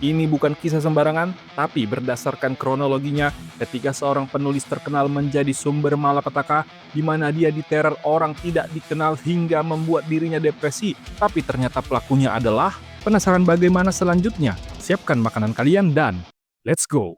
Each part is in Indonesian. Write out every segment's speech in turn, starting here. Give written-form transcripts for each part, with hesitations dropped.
Ini bukan kisah sembarangan, tapi berdasarkan kronologinya ketika seorang penulis terkenal menjadi sumber malapetaka di mana dia diteror orang tidak dikenal hingga membuat dirinya depresi, tapi ternyata pelakunya adalah. Penasaran bagaimana selanjutnya? Siapkan makanan kalian dan let's go!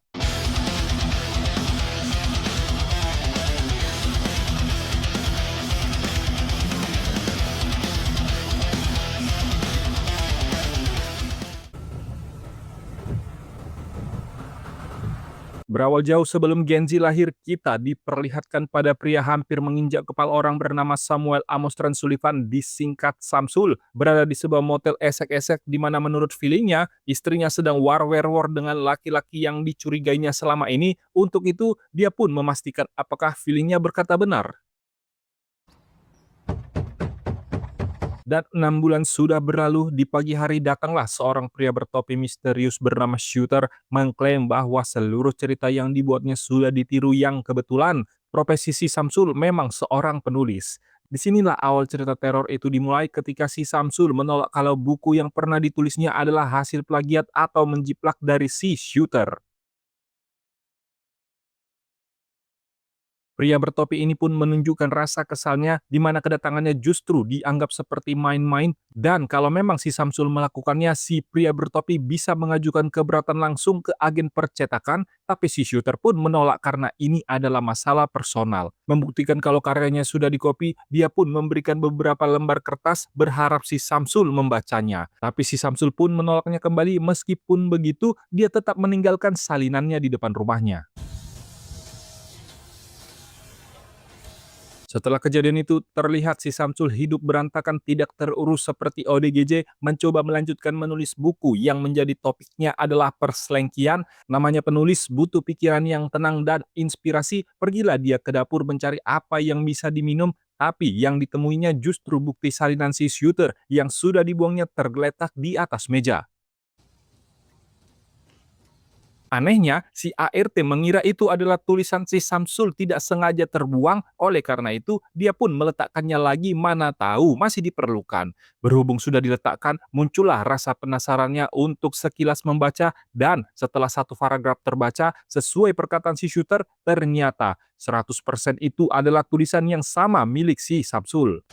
Berawal jauh sebelum Gen Z lahir, kita diperlihatkan pada pria hampir menginjak kepala orang bernama Samuel Amos Trent Sullivan, disingkat Samsul, berada di sebuah motel esek-esek di mana menurut feelingnya, istrinya sedang war dengan laki-laki yang dicurigainya selama ini. Untuk itu, dia pun memastikan apakah feelingnya berkata benar. Dan 6 bulan sudah berlalu, di pagi hari datanglah seorang pria bertopi misterius bernama Shooter mengklaim bahwa seluruh cerita yang dibuatnya sudah ditiru yang kebetulan. Profesi si Samsul memang seorang penulis. Disinilah awal cerita teror itu dimulai ketika si Samsul menolak kalau buku yang pernah ditulisnya adalah hasil plagiat atau menjiplak dari si Shooter. Pria bertopi ini pun menunjukkan rasa kesalnya di mana kedatangannya justru dianggap seperti main-main dan kalau memang si Samsul melakukannya, si pria bertopi bisa mengajukan keberatan langsung ke agen percetakan, tapi si shooter pun menolak karena ini adalah masalah personal. Membuktikan kalau karyanya sudah dikopi, dia pun memberikan beberapa lembar kertas berharap si Samsul membacanya. Tapi si Samsul pun menolaknya kembali meskipun begitu, dia tetap meninggalkan salinannya di depan rumahnya. Setelah kejadian itu, terlihat si Samsul hidup berantakan tidak terurus seperti ODGJ mencoba melanjutkan menulis buku yang menjadi topiknya adalah perselengkian. Namanya penulis butuh pikiran yang tenang dan inspirasi, pergilah dia ke dapur mencari apa yang bisa diminum, tapi yang ditemuinya justru bukti salinan si shooter yang sudah dibuangnya tergeletak di atas meja. Anehnya, si ART mengira itu adalah tulisan si Samsul tidak sengaja terbuang, oleh karena itu dia pun meletakkannya lagi mana tahu masih diperlukan. Berhubung sudah diletakkan, muncullah rasa penasarannya untuk sekilas membaca dan setelah satu paragraf terbaca, sesuai perkataan si shooter, ternyata 100% itu adalah tulisan yang sama milik si Samsul.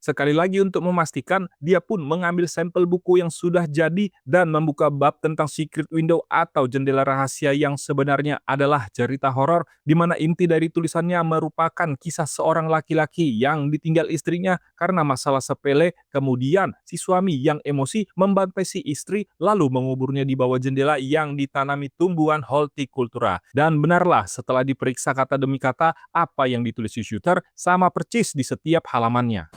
Sekali lagi untuk memastikan, dia pun mengambil sampel buku yang sudah jadi dan membuka bab tentang secret window atau jendela rahasia yang sebenarnya adalah cerita horor di mana inti dari tulisannya merupakan kisah seorang laki-laki yang ditinggal istrinya karena masalah sepele, kemudian si suami yang emosi membantai si istri lalu menguburnya di bawah jendela yang ditanami tumbuhan hortikultura. Dan benarlah setelah diperiksa kata demi kata, apa yang ditulis si shooter sama percis di setiap halamannya.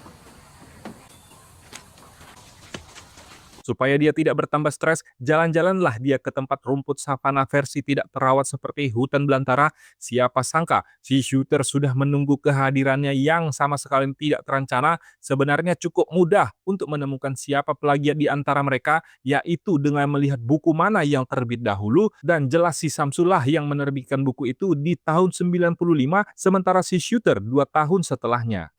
Supaya dia tidak bertambah stres, jalan-jalanlah dia ke tempat rumput savana versi tidak terawat seperti hutan belantara. Siapa sangka, si shooter sudah menunggu kehadirannya yang sama sekali tidak terencana. Sebenarnya cukup mudah untuk menemukan siapa plagiat di antara mereka, yaitu dengan melihat buku mana yang terbit dahulu, dan jelas si Samsullah yang menerbitkan buku itu di tahun 95, sementara si shooter 2 tahun setelahnya.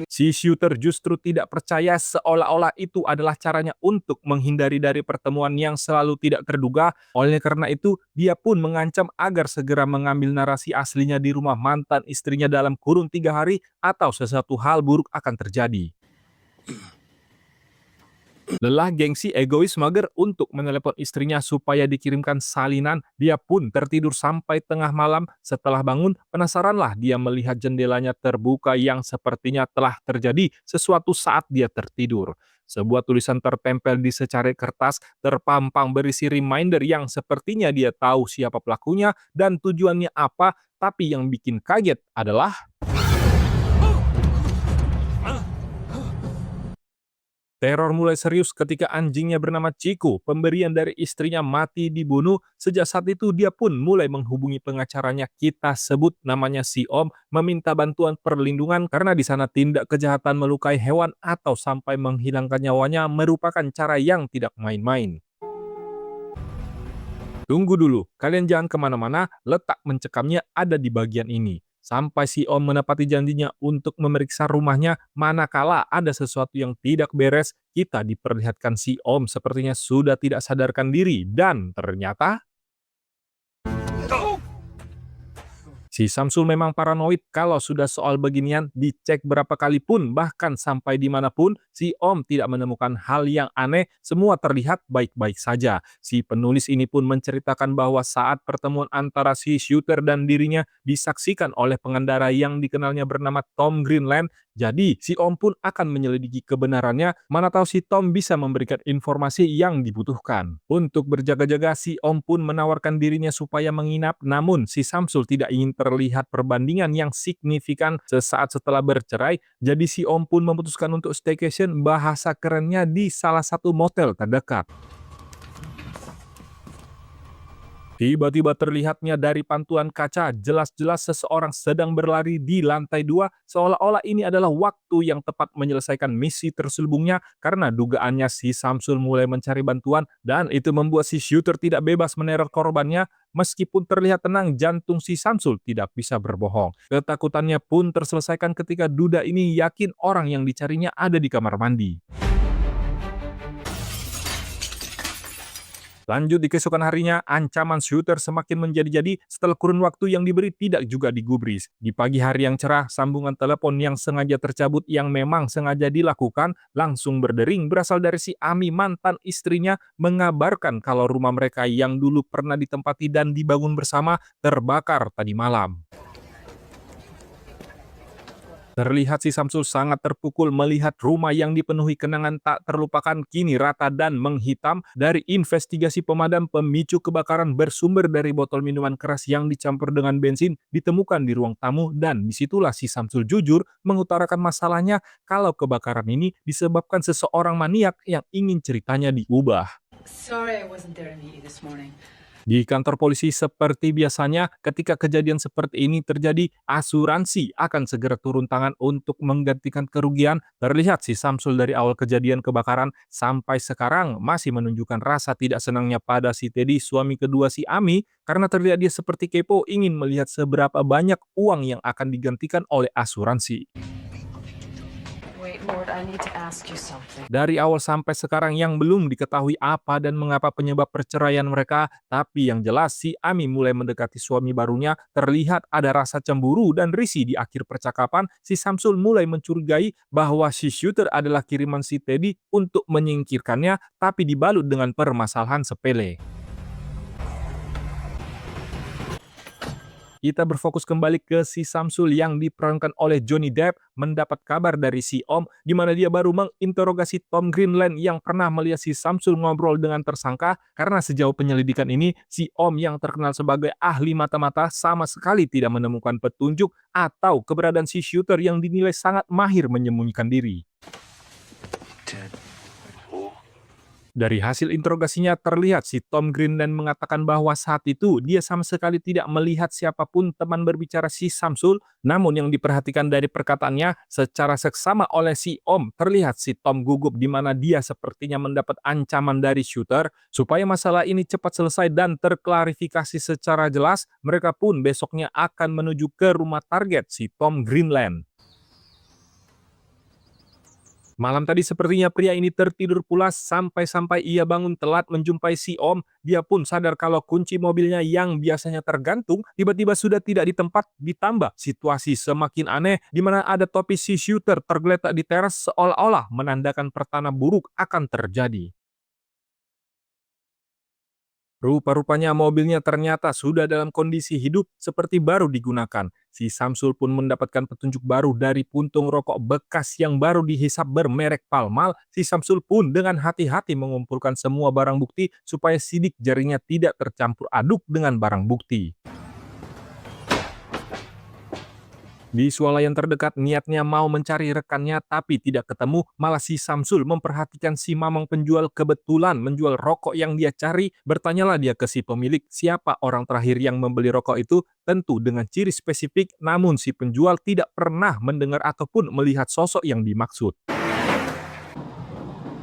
Si shooter justru tidak percaya seolah-olah itu adalah caranya untuk menghindari dari pertemuan yang selalu tidak terduga. Oleh karena itu, dia pun mengancam agar segera mengambil narasi aslinya di rumah mantan istrinya dalam kurun 3 hari atau sesuatu hal buruk akan terjadi. Lelah gengsi egois mager untuk menelepon istrinya supaya dikirimkan salinan, dia pun tertidur sampai tengah malam. Setelah bangun, penasaranlah dia melihat jendelanya terbuka yang sepertinya telah terjadi sesuatu saat dia tertidur. Sebuah tulisan tertempel di secari kertas terpampang berisi reminder yang sepertinya dia tahu siapa pelakunya dan tujuannya apa, tapi yang bikin kaget adalah teror mulai serius ketika anjingnya bernama Chico, pemberian dari istrinya, mati dibunuh. Sejak saat itu dia pun mulai menghubungi pengacaranya, kita sebut namanya si Om, meminta bantuan perlindungan karena di sana tindak kejahatan melukai hewan atau sampai menghilangkan nyawanya merupakan cara yang tidak main-main. Tunggu dulu, kalian jangan kemana-mana, letak mencekamnya ada di bagian ini. sampai si Om menepati janjinya untuk memeriksa rumahnya. Manakala ada sesuatu yang tidak beres, kita diperlihatkan si Om sepertinya sudah tidak sadarkan diri dan ternyata si Samsul memang paranoid kalau sudah soal beginian dicek berapa kali pun, bahkan sampai dimanapun, si Om tidak menemukan hal yang aneh, semua terlihat baik-baik saja. Si penulis ini pun menceritakan bahwa saat pertemuan antara si shooter dan dirinya disaksikan oleh pengendara yang dikenalnya bernama Tom Greenland, jadi si Om pun akan menyelidiki kebenarannya, mana tahu si Tom bisa memberikan informasi yang dibutuhkan. Untuk berjaga-jaga, si Om pun menawarkan dirinya supaya menginap, namun si Samsul tidak ingin terlihat perbandingan yang signifikan sesaat setelah bercerai, jadi si Om pun memutuskan untuk staycation, bahasa kerennya di salah satu motel terdekat. Tiba-tiba terlihatnya dari pantauan kaca, jelas-jelas seseorang sedang berlari di lantai 2, seolah-olah ini adalah waktu yang tepat menyelesaikan misi terselubungnya karena dugaannya si Samsul mulai mencari bantuan dan itu membuat si shooter tidak bebas meneror korbannya. Meskipun terlihat tenang, jantung si Samsul tidak bisa berbohong. Ketakutannya pun terselesaikan ketika duda ini yakin orang yang dicarinya ada di kamar mandi. Lanjut di keesokan harinya, ancaman shooter semakin menjadi-jadi setelah kurun waktu yang diberi tidak juga digubris. Di pagi hari yang cerah, sambungan telepon yang sengaja tercabut yang memang sengaja dilakukan langsung berdering berasal dari si Ami, mantan istrinya, mengabarkan kalau rumah mereka yang dulu pernah ditempati dan dibangun bersama terbakar tadi malam. Terlihat si Samsul sangat terpukul melihat rumah yang dipenuhi kenangan tak terlupakan kini rata dan menghitam. Dari investigasi pemadam, pemicu kebakaran bersumber dari botol minuman keras yang dicampur dengan bensin ditemukan di ruang tamu dan disitulah si Samsul jujur mengutarakan masalahnya kalau kebakaran ini disebabkan seseorang maniak yang ingin ceritanya diubah. Sorry I wasn't there to meet you this morning. Di kantor polisi seperti biasanya, ketika kejadian seperti ini terjadi, asuransi akan segera turun tangan untuk menggantikan kerugian. Terlihat si Samsul dari awal kejadian kebakaran sampai sekarang masih menunjukkan rasa tidak senangnya pada si Teddy, suami kedua si Ami, karena terlihat dia seperti kepo ingin melihat seberapa banyak uang yang akan digantikan oleh asuransi. Wait, Lord, I need to ask you something. Dari awal sampai sekarang yang belum diketahui apa dan mengapa penyebab perceraian mereka, tapi yang jelas si Ami mulai mendekati suami barunya, terlihat ada rasa cemburu dan risih di akhir percakapan. Si Samsul mulai mencurigai bahwa si shooter adalah kiriman si Teddy untuk menyingkirkannya, tapi dibalut dengan permasalahan sepele. Kita berfokus kembali ke si Samsul yang diperankan oleh Johnny Depp mendapat kabar dari si Om di mana dia baru menginterogasi Tom Greenland yang pernah melihat si Samsul ngobrol dengan tersangka, karena sejauh penyelidikan ini si Om yang terkenal sebagai ahli mata-mata sama sekali tidak menemukan petunjuk atau keberadaan si shooter yang dinilai sangat mahir menyembunyikan diri. Dari hasil interogasinya terlihat si Tom Greenland mengatakan bahwa saat itu dia sama sekali tidak melihat siapapun teman berbicara si Samsul, namun yang diperhatikan dari perkataannya secara seksama oleh si Om, terlihat si Tom gugup di mana dia sepertinya mendapat ancaman dari shooter. Supaya masalah ini cepat selesai dan terklarifikasi secara jelas, mereka pun besoknya akan menuju ke rumah target si Tom Greenland. Malam tadi sepertinya pria ini tertidur pulas sampai-sampai ia bangun telat menjumpai si Om. Dia pun sadar kalau kunci mobilnya yang biasanya tergantung tiba-tiba sudah tidak di tempat, ditambah situasi semakin aneh di mana ada topi si shooter tergeletak di teras seolah-olah menandakan pertanda buruk akan terjadi. Rupa-rupanya mobilnya ternyata sudah dalam kondisi hidup seperti baru digunakan. Si Samsul pun mendapatkan petunjuk baru dari puntung rokok bekas yang baru dihisap bermerek Palmal. Si Samsul pun dengan hati-hati mengumpulkan semua barang bukti supaya sidik jarinya tidak tercampur aduk dengan barang bukti. Di swalayan terdekat niatnya mau mencari rekannya tapi tidak ketemu, malah si Samsul memperhatikan si mamang penjual kebetulan menjual rokok yang dia cari. Bertanyalah dia ke si pemilik siapa orang terakhir yang membeli rokok itu, tentu dengan ciri spesifik, namun si penjual tidak pernah mendengar ataupun melihat sosok yang dimaksud.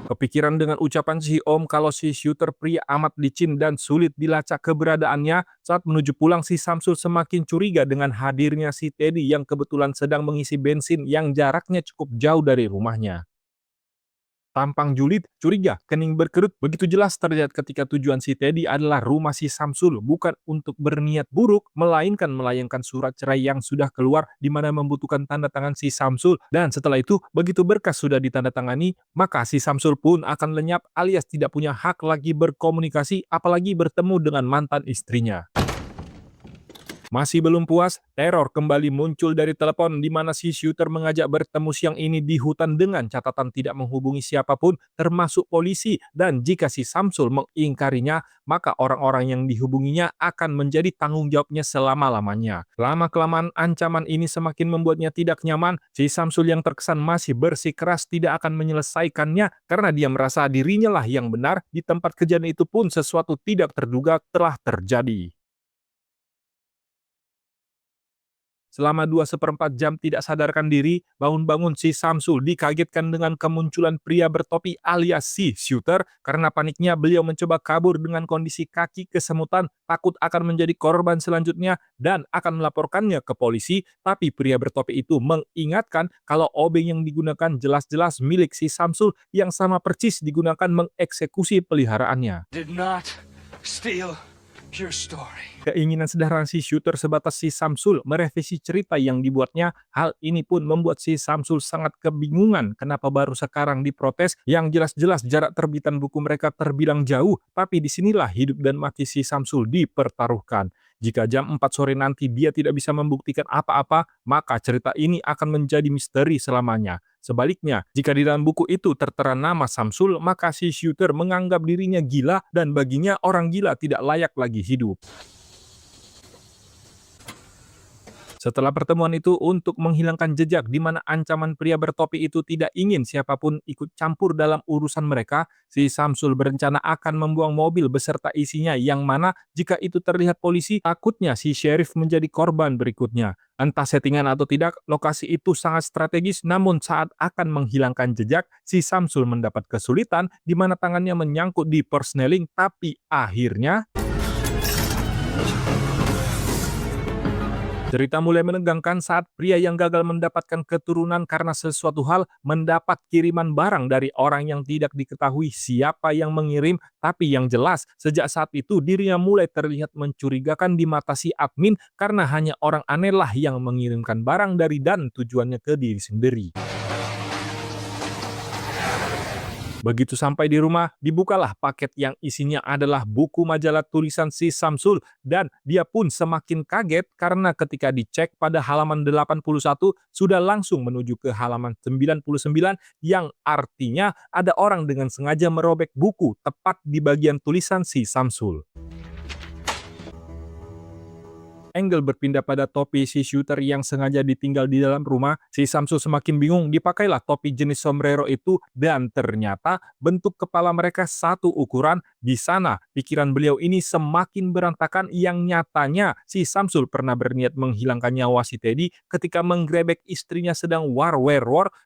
Kepikiran dengan ucapan si Om kalau si shooter pria amat licin dan sulit dilacak keberadaannya, saat menuju pulang si Samsul semakin curiga dengan hadirnya si Teddy yang kebetulan sedang mengisi bensin yang jaraknya cukup jauh dari rumahnya. Tampang julid, curiga, kening berkerut, begitu jelas terlihat ketika tujuan si Teddy adalah rumah si Samsul, bukan untuk berniat buruk, melainkan melayangkan surat cerai yang sudah keluar di mana membutuhkan tanda tangan si Samsul. Dan setelah itu, begitu berkas sudah ditandatangani, maka si Samsul pun akan lenyap alias tidak punya hak lagi berkomunikasi, apalagi bertemu dengan mantan istrinya. Masih belum puas, teror kembali muncul dari telepon di mana si shooter mengajak bertemu siang ini di hutan dengan catatan tidak menghubungi siapapun termasuk polisi, dan jika si Samsul mengingkarinya, maka orang-orang yang dihubunginya akan menjadi tanggung jawabnya selama-lamanya. Lama-kelamaan ancaman ini semakin membuatnya tidak nyaman. Si Samsul yang terkesan masih bersikeras tidak akan menyelesaikannya karena dia merasa dirinya lah yang benar. Di tempat kejadian itu pun sesuatu tidak terduga telah terjadi. Selama 2/4 jam tidak sadarkan diri, bangun-bangun si Samsul dikagetkan dengan kemunculan pria bertopi alias si shooter. Karena paniknya beliau mencoba kabur dengan kondisi kaki kesemutan, takut akan menjadi korban selanjutnya dan akan melaporkannya ke polisi. Tapi pria bertopi itu mengingatkan kalau obeng yang digunakan jelas-jelas milik si Samsul yang sama persis digunakan mengeksekusi peliharaannya. Did not steal your story. Keinginan sederhana si shooter sebatas si Samsul merevisi cerita yang dibuatnya. Hal ini pun membuat si Samsul sangat kebingungan kenapa baru sekarang diprotes, yang jelas-jelas jarak terbitan buku mereka terbilang jauh, tapi disinilah hidup dan mati si Samsul dipertaruhkan. Jika jam 4 sore nanti dia tidak bisa membuktikan apa-apa, maka cerita ini akan menjadi misteri selamanya. Sebaliknya, jika di dalam buku itu tertera nama Samsul, maka si shooter menganggap dirinya gila dan baginya orang gila tidak layak lagi hidup. Setelah pertemuan itu untuk menghilangkan jejak di mana ancaman pria bertopi itu tidak ingin siapapun ikut campur dalam urusan mereka, si Samsul berencana akan membuang mobil beserta isinya yang mana jika itu terlihat polisi, takutnya si sheriff menjadi korban berikutnya. Entah settingan atau tidak, lokasi itu sangat strategis, namun saat akan menghilangkan jejak, si Samsul mendapat kesulitan di mana tangannya menyangkut di persneling, tapi akhirnya cerita mulai menegangkan saat pria yang gagal mendapatkan keturunan karena sesuatu hal mendapat kiriman barang dari orang yang tidak diketahui siapa yang mengirim, tapi yang jelas sejak saat itu dirinya mulai terlihat mencurigakan di mata si admin karena hanya orang aneh lah yang mengirimkan barang dari dan tujuannya ke diri sendiri. Begitu sampai di rumah, dibukalah paket yang isinya adalah buku majalah tulisan si Samsul dan dia pun semakin kaget karena ketika dicek pada halaman 81 sudah langsung menuju ke halaman 99 yang artinya ada orang dengan sengaja merobek buku tepat di bagian tulisan si Samsul. Angle berpindah pada topi si shooter yang sengaja ditinggal di dalam rumah. Si Samsul semakin bingung, dipakailah topi jenis sombrero itu dan ternyata bentuk kepala mereka satu ukuran. Di sana pikiran beliau ini semakin berantakan, yang nyatanya si Samsul pernah berniat menghilangkan nyawa si Teddy ketika menggrebek istrinya sedang war.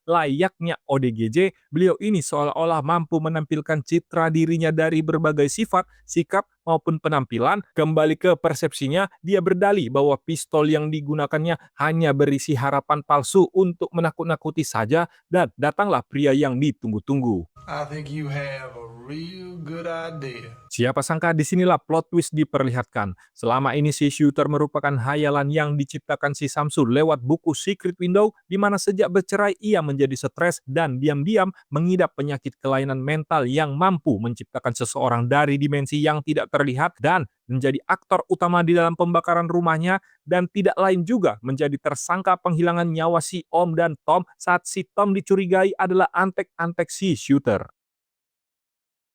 Layaknya ODGJ, beliau ini seolah-olah mampu menampilkan citra dirinya dari berbagai sifat, sikap, maupun penampilan. Kembali ke persepsinya, dia berdalih bahwa pistol yang digunakannya hanya berisi harapan palsu untuk menakut-nakuti saja, dan datanglah pria yang ditunggu-tunggu. I think you have a real good idea. Siapa sangka disinilah plot twist diperlihatkan. Selama ini si shooter merupakan hayalan yang diciptakan si Samsul lewat buku Secret Window, di mana sejak bercerai ia menjadi stres dan diam-diam mengidap penyakit kelainan mental yang mampu menciptakan seseorang dari dimensi yang tidak terlihat dan menjadi aktor utama di dalam pembakaran rumahnya, dan tidak lain juga menjadi tersangka penghilangan nyawa si Om dan Tom saat si Tom dicurigai adalah antek-antek si shooter.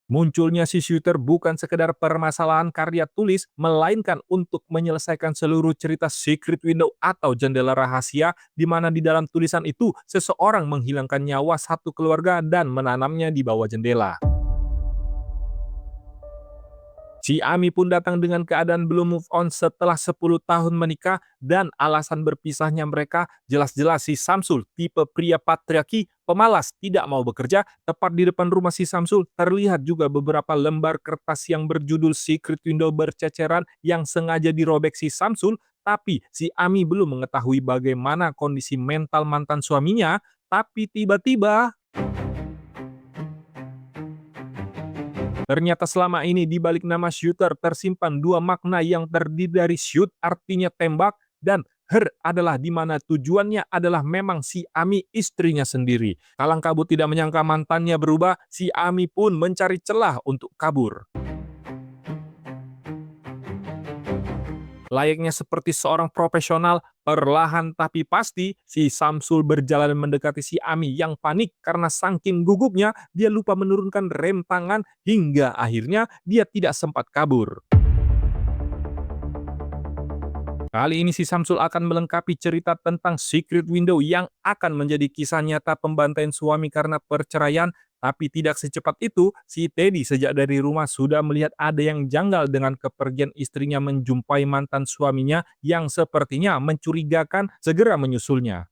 Munculnya si shooter bukan sekedar permasalahan karya tulis, melainkan untuk menyelesaikan seluruh cerita Secret Window atau jendela rahasia, di mana di dalam tulisan itu seseorang menghilangkan nyawa satu keluarga dan menanamnya di bawah jendela. Si Ami pun datang dengan keadaan belum move on setelah 10 tahun menikah dan alasan berpisahnya mereka jelas-jelas si Samsul tipe pria patriarki, pemalas, tidak mau bekerja. Tepat di depan rumah si Samsul terlihat juga beberapa lembar kertas yang berjudul Secret Window berceceran yang sengaja dirobek si Samsul, tapi si Ami belum mengetahui bagaimana kondisi mental mantan suaminya. Tapi tiba-tiba ternyata selama ini di balik nama shooter tersimpan dua makna yang terdiri dari shoot artinya tembak dan her adalah di mana tujuannya adalah memang si Ami istrinya sendiri. Kalang kabut tidak menyangka mantannya berubah, si Ami pun mencari celah untuk kabur. Layaknya seperti seorang profesional, perlahan tapi pasti, si Samsul berjalan mendekati si Ami yang panik karena saking gugupnya, dia lupa menurunkan rem tangan hingga akhirnya dia tidak sempat kabur. Kali ini si Samsul akan melengkapi cerita tentang Secret Window yang akan menjadi kisah nyata pembantaian suami karena perceraian. Tapi tidak secepat itu, si Teddy sejak dari rumah sudah melihat ada yang janggal dengan kepergian istrinya menjumpai mantan suaminya yang sepertinya mencurigakan, segera menyusulnya.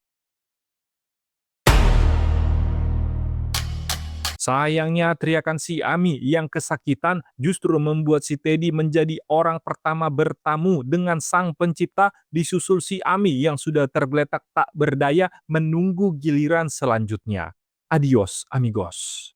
Sayangnya teriakan si Ami yang kesakitan justru membuat si Teddy menjadi orang pertama bertamu dengan sang pencipta, disusul si Ami yang sudah tergeletak tak berdaya menunggu giliran selanjutnya. Adios amigos.